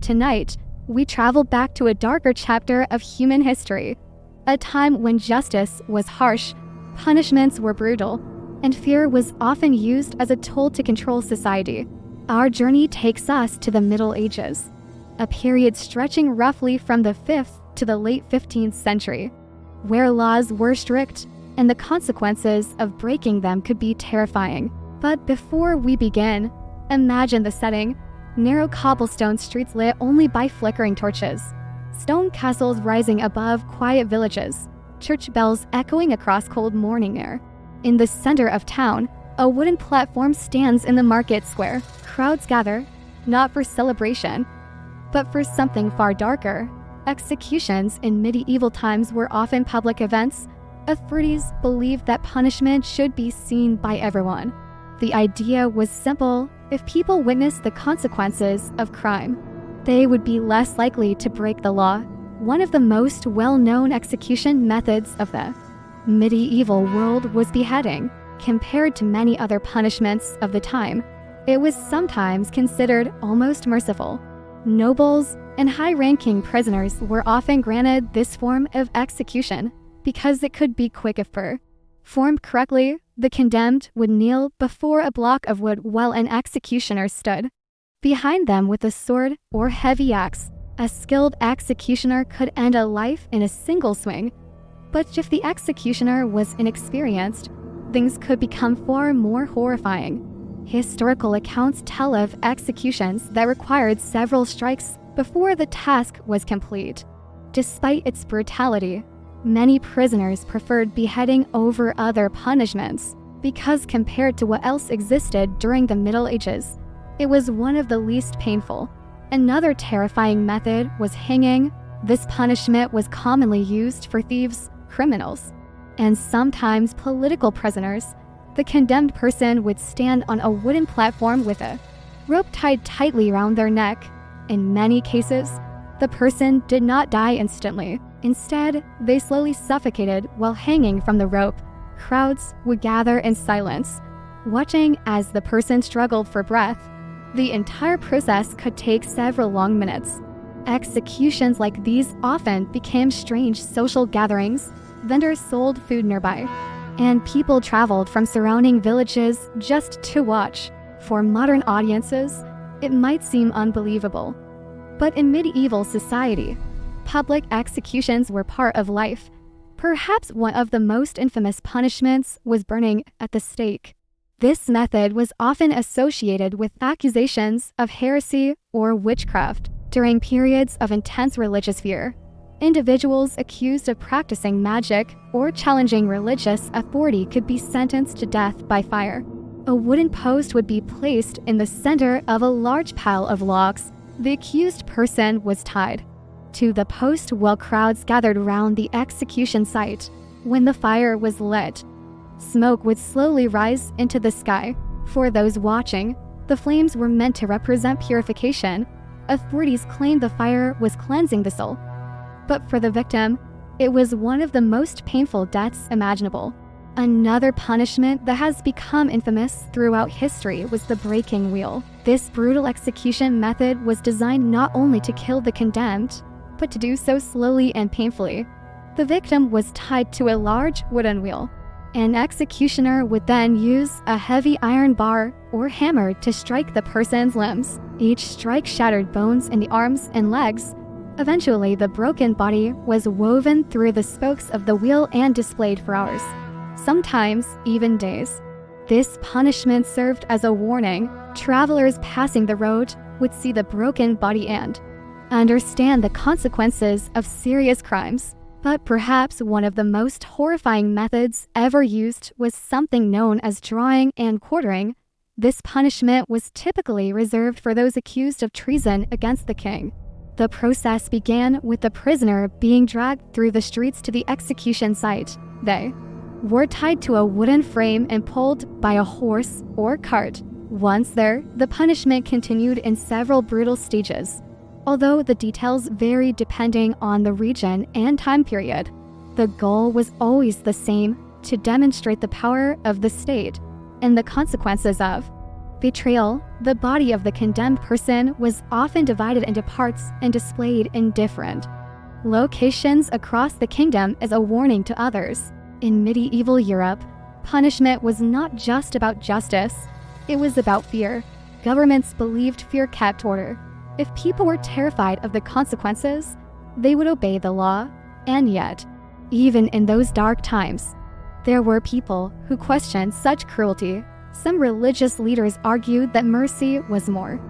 tonight, we travel back to a darker chapter of human history, a time when justice was harsh, punishments were brutal, and fear was often used as a tool to control society. Our journey takes us to the Middle Ages, a period stretching roughly from the 5th to the late 15th century, where laws were strict and the consequences of breaking them could be terrifying. But before we begin, imagine the setting: narrow cobblestone streets lit only by flickering torches, stone castles rising above quiet villages, church bells echoing across cold morning air. In the center of town, a wooden platform stands in the market square. Crowds gather, not for celebration, but for something far darker. Executions in medieval times were often public events. Authorities believed that punishment should be seen by everyone. The idea was simple: if people witnessed the consequences of crime, they would be less likely to break the law. One of the most well-known execution methods of the medieval world was beheading. Compared to many other punishments of the time, it was sometimes considered almost merciful. Nobles and high-ranking prisoners were often granted this form of execution because it could be quick if performed correctly. The condemned would kneel before a block of wood while an executioner stood behind them with a sword or heavy axe. A skilled executioner could end a life in a single swing, but if the executioner was inexperienced, things could become far more horrifying. Historical accounts tell of executions that required several strikes before the task was complete. Despite its brutality, many prisoners preferred beheading over other punishments because, compared to what else existed during the Middle Ages, it was one of the least painful. Another terrifying method was hanging. This punishment was commonly used for thieves, criminals, and sometimes political prisoners. The condemned person would stand on a wooden platform with a rope tied tightly around their neck. In many cases, the person did not die instantly. Instead, they slowly suffocated while hanging from the rope. Crowds would gather in silence, watching as the person struggled for breath. The entire process could take several long minutes. Executions like these often became strange social gatherings. Vendors sold food nearby, and people traveled from surrounding villages just to watch. For modern audiences, it might seem unbelievable, but in medieval society, public executions were part of life. Perhaps one of the most infamous punishments was burning at the stake. This method was often associated with accusations of heresy or witchcraft. During periods of intense religious fear, individuals accused of practicing magic or challenging religious authority could be sentenced to death by fire. A wooden post would be placed in the center of a large pile of logs. The accused person was tied to the post while crowds gathered around the execution site. When the fire was lit, smoke would slowly rise into the sky. For those watching, the flames were meant to represent purification. Authorities claimed the fire was cleansing the soul, but for the victim, it was one of the most painful deaths imaginable. Another punishment that has become infamous throughout history was the breaking wheel. This brutal execution method was designed not only to kill the condemned, but to do so slowly and painfully. The victim was tied to a large wooden wheel. An executioner would then use a heavy iron bar or hammer to strike the person's limbs. Each strike shattered bones in the arms and legs. Eventually, the broken body was woven through the spokes of the wheel and displayed for hours, sometimes even days. This punishment served as a warning. Travelers passing the road would see the broken body and understand the consequences of serious crimes. But perhaps one of the most horrifying methods ever used was something known as drawing and quartering. This punishment was typically reserved for those accused of treason against the king. The process began with the prisoner being dragged through the streets to the execution site. They were tied to a wooden frame and pulled by a horse or cart. Once there, the punishment continued in several brutal stages. Although the details varied depending on the region and time period, the goal was always the same: to demonstrate the power of the state and the consequences of Betrayal, the body of the condemned person was often divided into parts and displayed in different locations across the kingdom as a warning to others. In medieval Europe, punishment was not just about justice, it was about fear. Governments believed fear kept order. If people were terrified of the consequences, they would obey the law. And yet, even in those dark times, there were people who questioned such cruelty. Some religious leaders argued that mercy was more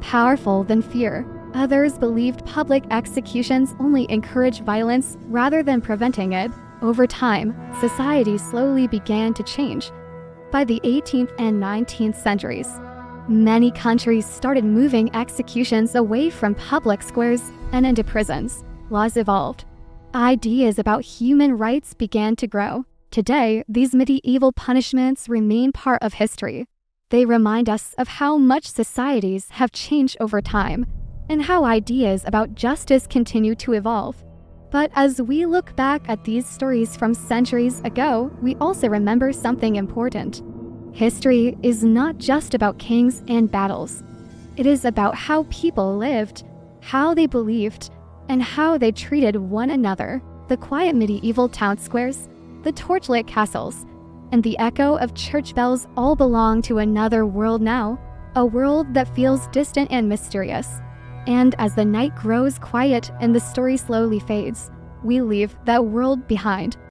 powerful than fear. Others believed public executions only encouraged violence rather than preventing it. Over time, society slowly began to change. By the 18th and 19th centuries, many countries started moving executions away from public squares and into prisons. Laws evolved. Ideas about human rights began to grow. Today, these medieval punishments remain part of history. They remind us of how much societies have changed over time and how ideas about justice continue to evolve. But as we look back at these stories from centuries ago, we also remember something important. History is not just about kings and battles. It is about how people lived, how they believed, and how they treated one another. The quiet medieval town squares, the torchlit castles, and the echo of church bells all belong to another world now, a world that feels distant and mysterious. And as the night grows quiet and the story slowly fades, we leave that world behind.